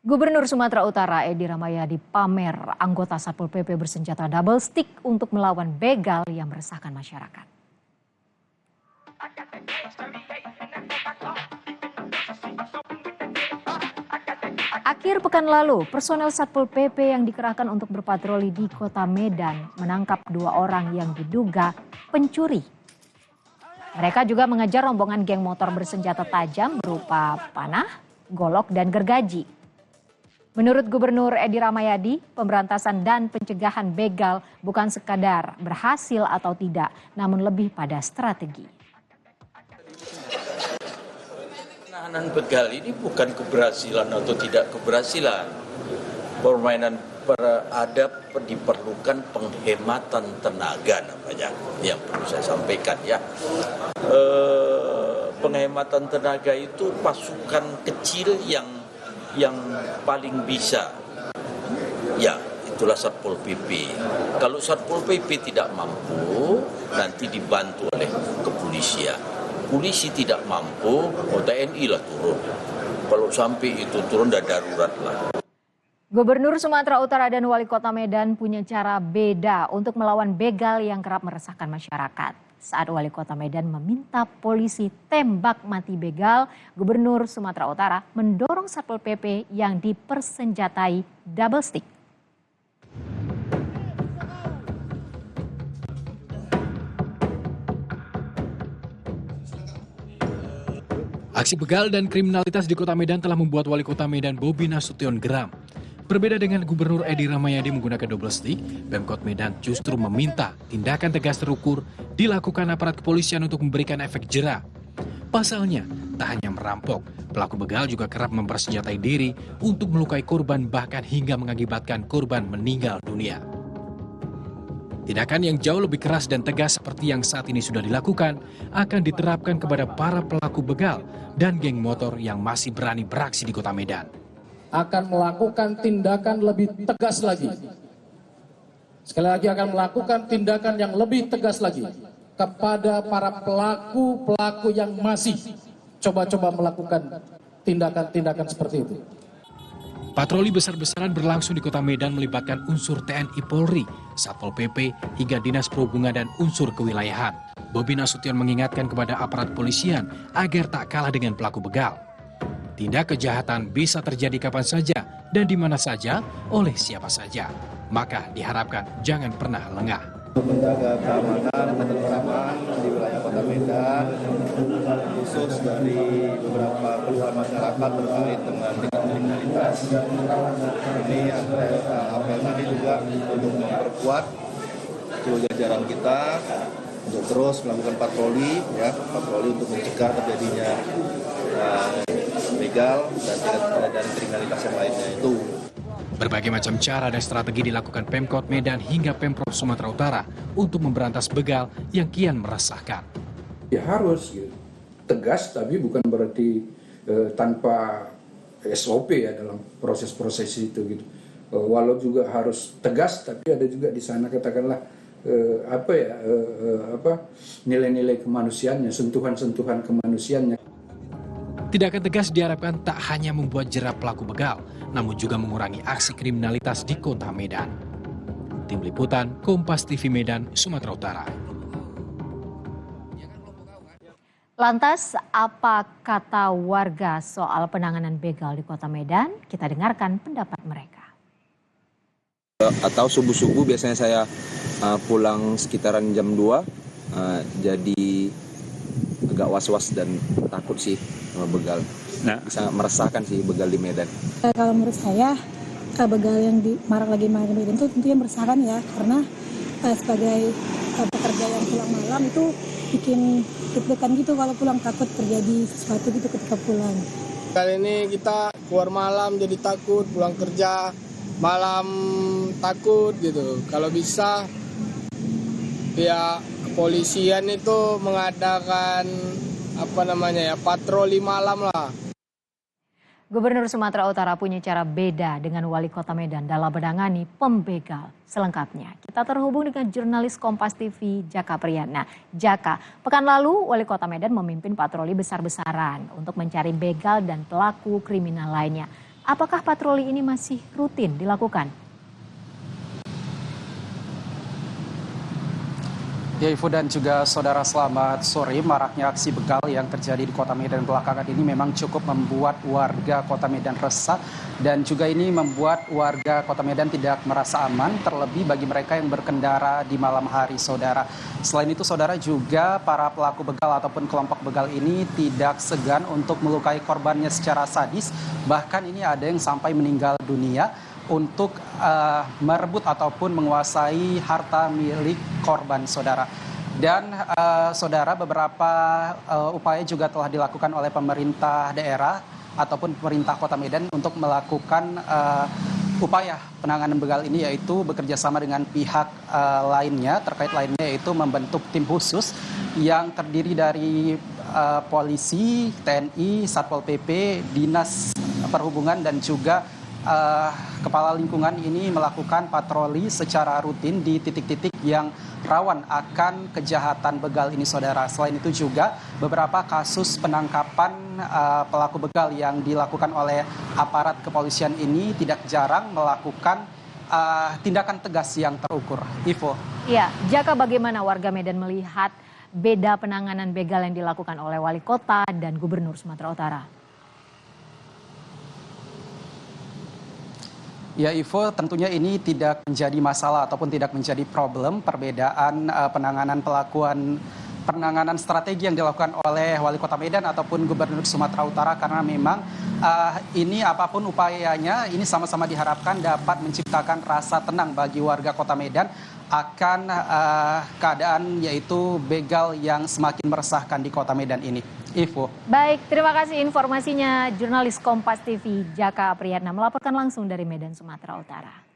Gubernur Sumatera Utara Edi Rahmayadi pamer anggota Satpol PP bersenjata double stick untuk melawan begal yang meresahkan masyarakat. Akhir pekan lalu, personel Satpol PP yang dikerahkan untuk berpatroli di Kota Medan menangkap 2 orang yang diduga pencuri. Mereka juga mengejar rombongan geng motor bersenjata tajam berupa panah, golok, dan gergaji. Menurut Gubernur Edi Rahmayadi, pemberantasan dan pencegahan begal bukan sekadar berhasil atau tidak, namun lebih pada strategi. Penanganan begal ini bukan keberhasilan atau tidak keberhasilan. Permainan beradab diperlukan penghematan tenaga namanya, yang perlu saya sampaikan ya. Penghematan tenaga itu pasukan kecil yang paling bisa, ya itulah Satpol PP. Kalau Satpol PP tidak mampu, nanti dibantu oleh kepolisian. Polisi tidak mampu, TNI lah turun. Kalau sampai itu turun, dah darurat lah. Gubernur Sumatera Utara dan Wali Kota Medan punya cara beda untuk melawan begal yang kerap meresahkan masyarakat. Saat Wali Kota Medan meminta polisi tembak mati begal, Gubernur Sumatera Utara mendorong Satpol PP yang dipersenjatai double stick. Aksi begal dan kriminalitas di Kota Medan telah membuat Wali Kota Medan Bobi Nasution geram. Berbeda dengan Gubernur Edi Rahmayadi menggunakan double stick, Pemkot Medan justru meminta tindakan tegas terukur dilakukan aparat kepolisian untuk memberikan efek jera. Pasalnya, tak hanya merampok, pelaku begal juga kerap mempersenjatai diri untuk melukai korban bahkan hingga mengakibatkan korban meninggal dunia. Tindakan yang jauh lebih keras dan tegas seperti yang saat ini sudah dilakukan akan diterapkan kepada para pelaku begal dan geng motor yang masih berani beraksi di Kota Medan. Akan melakukan tindakan lebih tegas lagi. Sekali lagi akan melakukan tindakan yang lebih tegas lagi kepada para pelaku-pelaku yang masih coba-coba melakukan tindakan-tindakan seperti itu. Patroli besar-besaran berlangsung di Kota Medan melibatkan unsur TNI Polri, Satpol PP, hingga Dinas Perhubungan dan unsur kewilayahan. Bobi Nasution mengingatkan kepada aparat polisian agar tak kalah dengan pelaku begal. Tindak kejahatan bisa terjadi kapan saja dan di mana saja oleh siapa saja. Maka diharapkan jangan pernah lengah. Menjaga keamanan dan ketentraman di wilayah Kota Medan, khusus dari beberapa keluhan masyarakat terkait dengan tingkat kriminalitas. Ini apel tadi juga untuk memperkuat seluruh jajaran kita untuk terus melakukan patroli untuk mencegah terjadinya begal dan kriminalitas yang lainnya itu. Berbagai macam cara dan strategi dilakukan Pemkot Medan hingga Pemprov Sumatera Utara untuk memberantas begal yang kian meresahkan. Ya harus tegas, tapi bukan berarti tanpa SOP ya dalam proses-proses itu gitu. Walau juga harus tegas, tapi ada juga di sana katakanlah nilai-nilai kemanusiaannya, sentuhan-sentuhan kemanusiaannya. Tindakan tegas diharapkan tak hanya membuat jera pelaku begal, namun juga mengurangi aksi kriminalitas di Kota Medan. Tim Liputan, Kompas TV Medan, Sumatera Utara. Lantas, apa kata warga soal penanganan begal di Kota Medan? Kita dengarkan pendapat mereka. Atau subuh-subuh biasanya saya pulang sekitaran jam 2, jadi agak was-was dan takut sih sama begal. Sangat meresahkan sih begal di Medan. Kalau menurut saya, begal yang marak di Medan itu tentunya meresahkan ya, karena sebagai pekerja yang pulang malam itu bikin deg-degan gitu kalau pulang, takut terjadi sesuatu gitu ketika pulang. Kali ini kita keluar malam jadi takut, pulang kerja malam takut gitu. Kalau bisa ya kepolisian itu mengadakan patroli malam lah. Gubernur Sumatera Utara punya cara beda dengan Wali Kota Medan dalam menangani pembegal. Selengkapnya, kita terhubung dengan jurnalis Kompas TV Jaka Priyana. Jaka, pekan lalu Wali Kota Medan memimpin patroli besar-besaran untuk mencari begal dan pelaku kriminal lainnya. apakah patroli ini masih rutin dilakukan? Ya, Ivo dan juga saudara, selamat sore. Maraknya aksi begal yang terjadi di Kota Medan belakangan ini memang cukup membuat warga Kota Medan resah dan juga ini membuat warga Kota Medan tidak merasa aman, terlebih bagi mereka yang berkendara di malam hari, saudara. Selain itu, saudara, juga para pelaku begal ataupun kelompok begal ini tidak segan untuk melukai korbannya secara sadis. Bahkan ini ada yang sampai meninggal dunia untuk merebut ataupun menguasai harta milik korban, saudara. Dan saudara, beberapa upaya juga telah dilakukan oleh pemerintah daerah ataupun pemerintah Kota Medan untuk melakukan upaya penanganan begal ini, yaitu bekerja sama dengan pihak lainnya terkait lainnya, yaitu membentuk tim khusus yang terdiri dari polisi, TNI, Satpol PP, Dinas Perhubungan dan juga kepala lingkungan ini melakukan patroli secara rutin di titik-titik yang rawan akan kejahatan begal ini, saudara. Selain itu juga beberapa kasus penangkapan pelaku begal yang dilakukan oleh aparat kepolisian ini tidak jarang melakukan tindakan tegas yang terukur. Ivo. Ya, Jaka, bagaimana warga Medan melihat beda penanganan begal yang dilakukan oleh wali kota dan gubernur Sumatera Utara? Ya, Ivo, tentunya ini tidak menjadi masalah ataupun tidak menjadi problem perbedaan penanganan strategi yang dilakukan oleh Wali Kota Medan ataupun Gubernur Sumatera Utara, karena memang ini apapun upayanya ini sama-sama diharapkan dapat menciptakan rasa tenang bagi warga Kota Medan akan keadaan yaitu begal yang semakin meresahkan di Kota Medan ini. Ivo. Baik, terima kasih informasinya jurnalis Kompas TV Jaka Priyatna melaporkan langsung dari Medan, Sumatera Utara.